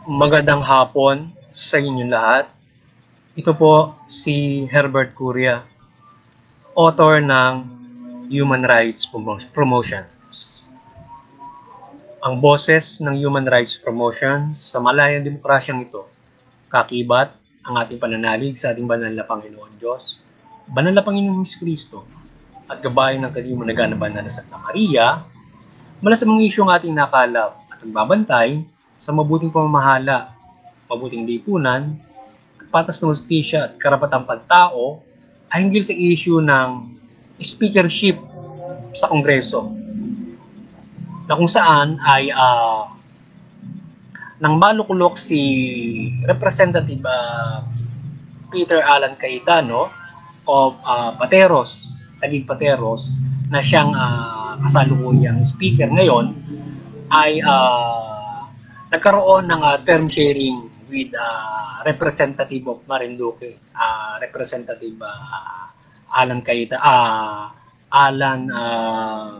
Magandang hapon sa inyong lahat. Ito po si Herbert Curia, author ng Human Rights Promotions. Ang boses ng Human Rights Promotions sa malayang demokrasyang ito, kakibat ang ating pananalig sa ating banal na Panginoon Diyos, banal na Panginoong Kristo, at gabayan ng kanyang naganaban na Santa Maria, mula sa mga isyong ating nakalap at ang babantay sa mabuting pamamahala, mabuting lipunan, patas na hustisya at karapatang pantao ay hinggil sa issue ng speakership sa Kongreso, na kung saan ay nang malukulok si Representative Peter Alan Cayetano of Pateros, Taguig Pateros, na siyang kasalukuyang speaker ngayon, ay nagkaroon ng term sharing with Representative of Marinduque, Representative Alan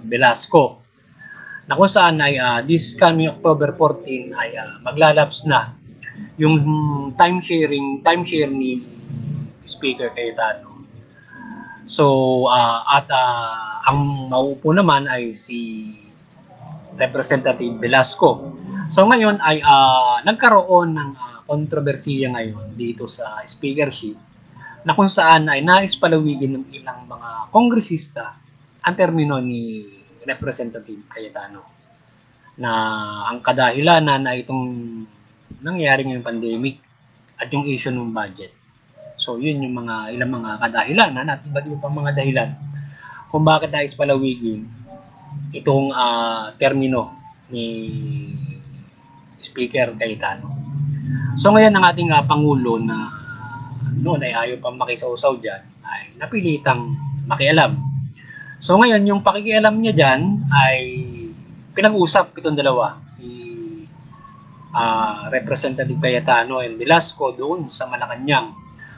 Velasco, na kung saan ay this coming October 14 ay maglalapse na yung time share ni Speaker Cayetano. So ang maupo naman ay si Representative Velasco. So ngayon ay nagkaroon ng kontrobersiya ngayon dito sa speakership, na kung saan ay nais palawigin ng ilang mga kongresista ang termino ni Representative Cayetano, na ang kadahilanan na itong nangyari ngayong pandemic at yung issue ng budget. So yun yung ilang mga kadahilanan at iba't iba pang mga dahilan kung bakit nais palawigin itong termino ni Speaker Cayetano. So ngayon ang ating Pangulo na noon ay ayaw pang makisawsaw dyan, ay napilitang makialam. So ngayon yung pakikialam niya dyan ay pinag-usap itong dalawa, si Representative Cayetano and Velasco doon sa Malacanang.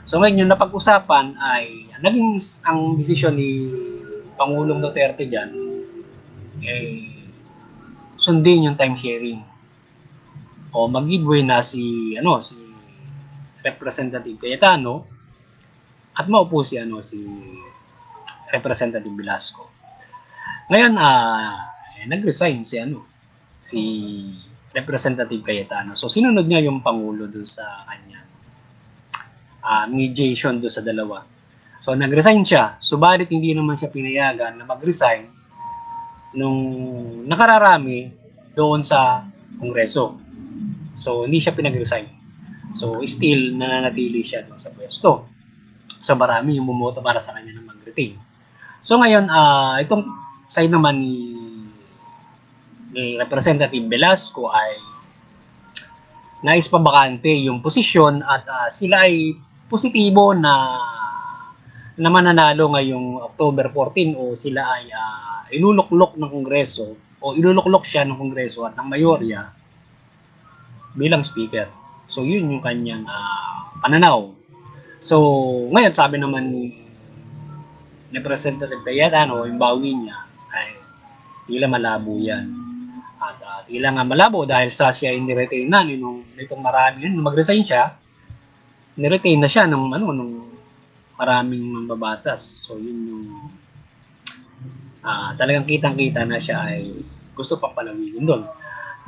So ngayon yung napag-usapan ay naging ang desisyon ni Pangulong Duterte dyan sundin yung time sharing o mag-giveaway na si Representative Cayetano at maupo si Representative Velasco. Ngayon nag-resign si Representative Cayetano. So sinunod niya yung Pangulo doon sa kanya mediation doon sa dalawa. So nag-resign siya, subalit hindi naman siya pinayagan na mag-resign nung nakararami doon sa Kongreso. So hindi siya pinag-resign. So still nananatili siya doon sa pwesto. So marami yung bumoto para sa kanya na mag-retain. So ngayon itong side naman ni Representative Velasco ay nais pa bakante yung posisyon at sila ay positibo na mananalo ngayong October 14 o sila ay iluluklok ng Kongreso o iluluklok siya ng Kongreso at ng mayorya bilang speaker. So yun yung kanyang pananaw. So ngayon sabi naman ni Representative Cayetano, yung bawi niya ay tila malabo yan. At tila nga malabo dahil sa siya ay niretain na nitong marami yun. Mag-resign siya, niretain na siya nung maraming mambabatas. So yun yung talagang kitang-kita na siya ay gusto pang palawigin doon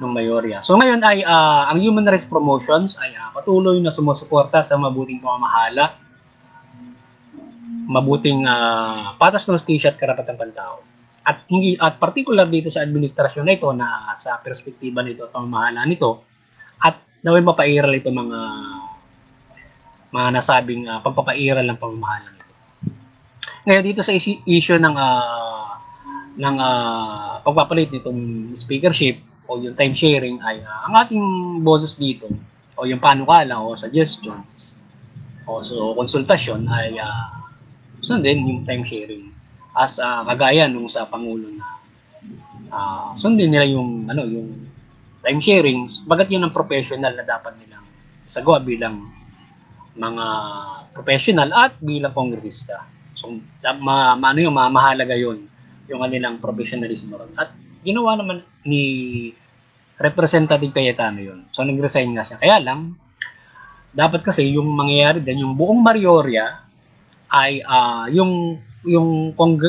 ng mayorya. So ngayon ay ang Human Rights Promotions ay patuloy na sumusuporta sa mabuting pamamahala, mabuting patas ng hustisya at karapatang pantao. At particular dito sa administrasyon na ito, na sa perspektiba nito at pamamahala nito, at naway mapairal ito mga nasabing pagpapairal ng pamamahala nito. Ngayon dito sa issue ng pagpapalit nitong speakership o yung time sharing ay ang ating boses dito o yung panukala o suggestions o konsultasyon ay sundin yung time sharing as kagaya nung sa Pangulo na sundin nila yung time sharing, bagat yun ang professional na dapat nilang sagawa bilang mga professional at bilang kongresista. So mahalaga yun yung kanilang professionalismo. At ginawa naman ni Representative Cayetano yun. So, nag-resign nga siya. Kaya lang, dapat kasi yung mangyayari din, yung buong Marioria ay yung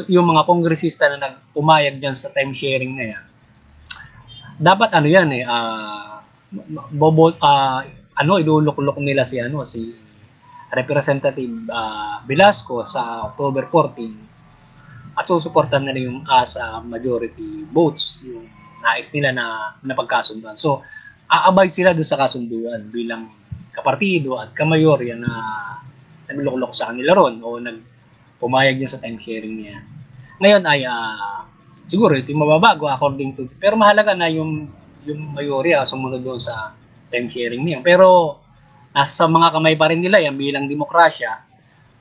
mga kongresista na nag-umayag dyan sa time sharing na yan, dapat ano yan iluluklok nila si Representative Velasco sa October 14 at susuportan nila yung sa majority votes yung nais nila na napagkasunduan. So, aabay sila doon sa kasunduan bilang kapartido at kamayorya na naluklok sa kanila ron o pumayag din sa time sharing niya. Ngayon ay siguro ito yung mababago according to, pero mahalaga na yung mayorya sumunod doon sa time sharing niya. Pero nasa mga kamay pa rin nila yan bilang demokrasya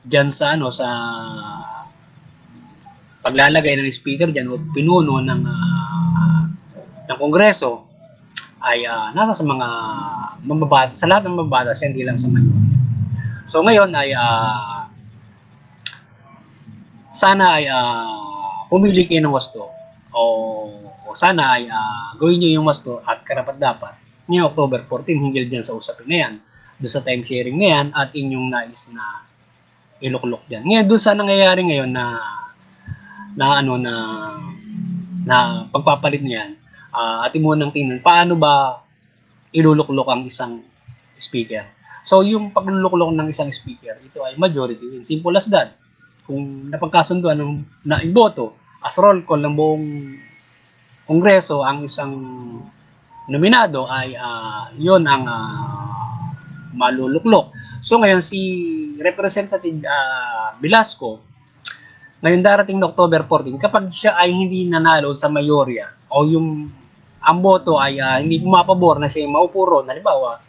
diyan sa sa paglalagay ng speaker diyan o pinuno ng Kongreso ay nasa sa mga mambabatas, sa lahat ng mambabatas, hindi lang sa mayorya. So ngayon ay sana ay pumili kayo ng wasto o sana ay gawin nyo yung wasto at karapat-dapat ngayong October 14 hinggil dyan sa usapin na yan, doon sa time sharing na yan at inyong nais na iluklok dyan. Ngayon doon sa nangyayari ngayon na pagpapalit niyan, atin mo nang tingnan paano ba iluluklok ang isang speaker. So yung pagluluklok ng isang speaker, ito ay majority win. Simple as that. Kung napagkasunduan na iboto as roll call ng buong Kongreso ang isang nominado ay yon ang maluluklok. So ngayon si Representative Velasco, ngayon darating na October 14, kapag siya ay hindi nanalo sa mayorya o yung ang boto ay hindi pumapabor na siya yung maupo ron, halimbawa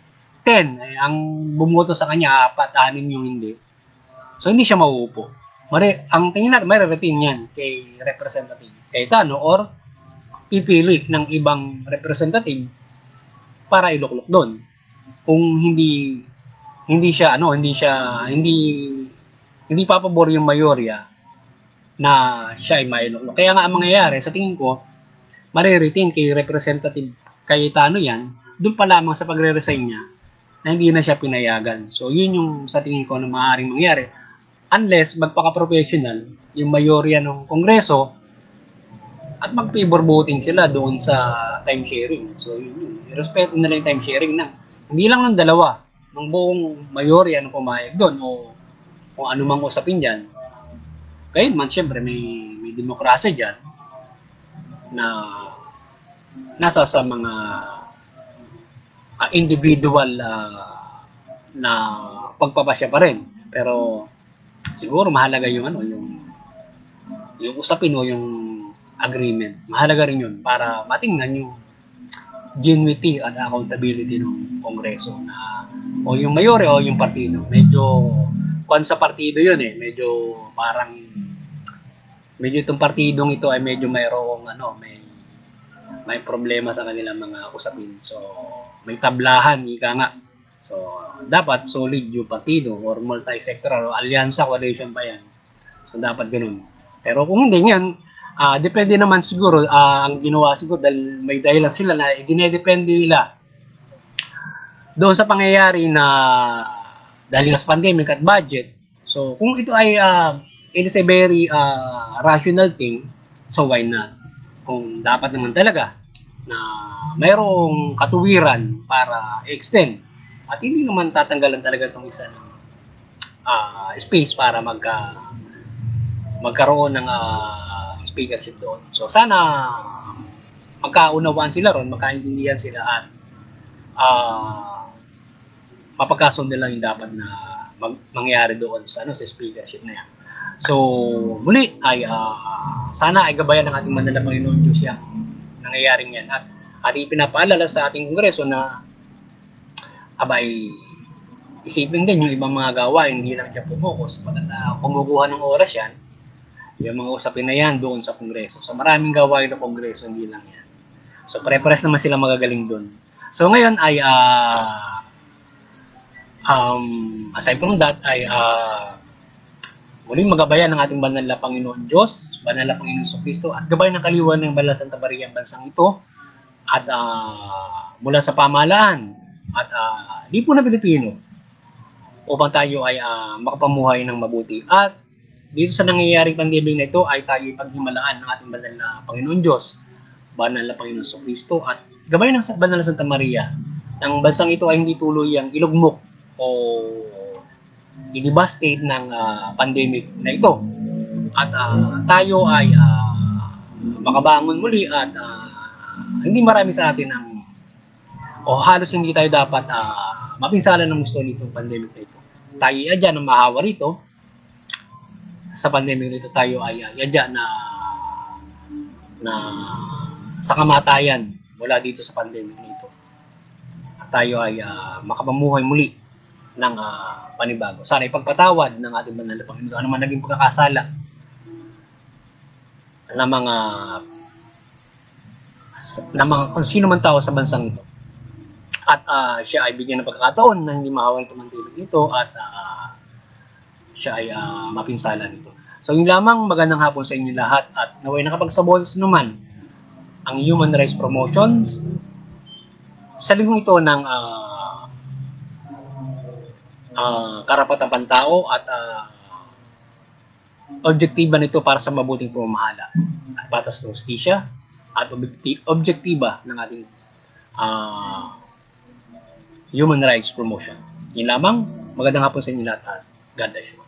10 ay ang bumoto sa kanya 4, 6 yung hindi. So hindi siya mauupo. Ang tingin natin, may re-retain yan kay Representative Cayetano or pipili ng ibang representative para iluklok doon. Kung hindi papabor yung mayorya na siya ay mailuklok. Kaya nga ang mangyayari, sa tingin ko, mariretain kay Representative Cayetano yan, doon pa lamang sa pagre-resign niya na hindi na siya pinayagan. So yun yung sa tingin ko na maaaring mangyari. Unless magpaka-professional yung mayorya ng Kongreso at mag-favor voting sila doon sa time sharing. So, yun. Respeto nila yung time sharing na. Hindi lang ng dalawa, ng buong mayorya na pumayag doon o kung ano mang usapin dyan. Kaya man, syempre, may demokrasya dyan na nasa sa mga individual na pagpapasya pa rin. Pero, siguro mahalaga yung yung usapin o yung agreement. Mahalaga rin yun para matingnan yung genuinity at accountability ng Kongreso na o yung mayore o yung partido. Medyo kung sa partido yun medyo parang itong partidong ito ay medyo mayroong may problema sa kanilang mga usapin. So may tablahan, ika nga. So, dapat solid yung partido or multi-sectoral o alyansa, coalition pa yan. So, dapat ganun. Pero kung hindi yan, depende naman siguro, ang ginawa siguro dahil may dahilan sila na dinedepende nila doon sa pangyayari na dahil sa pandemic at budget. So, kung ito ay it is a very rational thing, so why not? Kung dapat naman talaga na mayroong katuwiran para extend at hindi naman tatanggalan talaga itong isa ng space para magkaroon ng speakership doon. So sana magkaunawaan sila ron, magkaintindihan sila at mapagkasundo lang yung dapat na mangyari doon sa speakership na yan. So muli ay sana ay gabayan ng ating Manala Panginoon Diyos yung nangyayaring yan at ipinapaalala sa ating Kongreso na abay, isipin din yung ibang mga gawain, hindi lang siya pumokus. Pagkata kumukuha ng oras yan, yung mga usapin na yan doon sa Kongreso. So maraming gawain ng Kongreso, hindi lang yan. So pare-pares naman sila magagaling doon. So ngayon ay, aside from that, ay muling magabayan ng ating banal na Panginoon Diyos, banal na Panginoon Kristo, at gabayan ng kaliwan ng banal Santa Maria ang bansang ito, at mula sa pamahalaan at lipo na Pilipino upang tayo ay makapamuhay ng mabuti. At dito sa nangyayaring pandemic na ito ay tayo ipaghimalaan ng ating banal na Panginoon Diyos, banal na Panginoon Kristo at gabay ng banal na Santa Maria. Ang bansang ito ay hindi tuluyang ilugmok o i-devastate ng pandemic na ito. At tayo ay makabangon muli at hindi marami sa atin ang halos hindi tayo dapat mapinsala ng gusto nitong pandemic na ito. Tayo ay adya ng mahawa rito. Sa pandemic na ito tayo ay adya na sa kamatayan mula dito sa pandemic na ito. At tayo ay makapamuhay muli ng panibago. Sana ipagpatawad ng ating banal na Panginoon ano man naging pagkakasala ng mga kung sino man tao sa bansang ito. At siya ay bigyan ng pagkakataon na hindi mahawa ng pandemic nito at siya ay mapinsala nito. So yun lamang, magandang hapon sa inyo lahat at naway nakapagsaboses naman ang Human Rights Promotions sa linggong ito ng karapatang pantao at objektiba nito para sa mabuting pamamahala at patas ng hustisya at objektiba ng ating Human Rights Promotion. Yun lamang, magandang hapon sa inyo lahat at God bless you.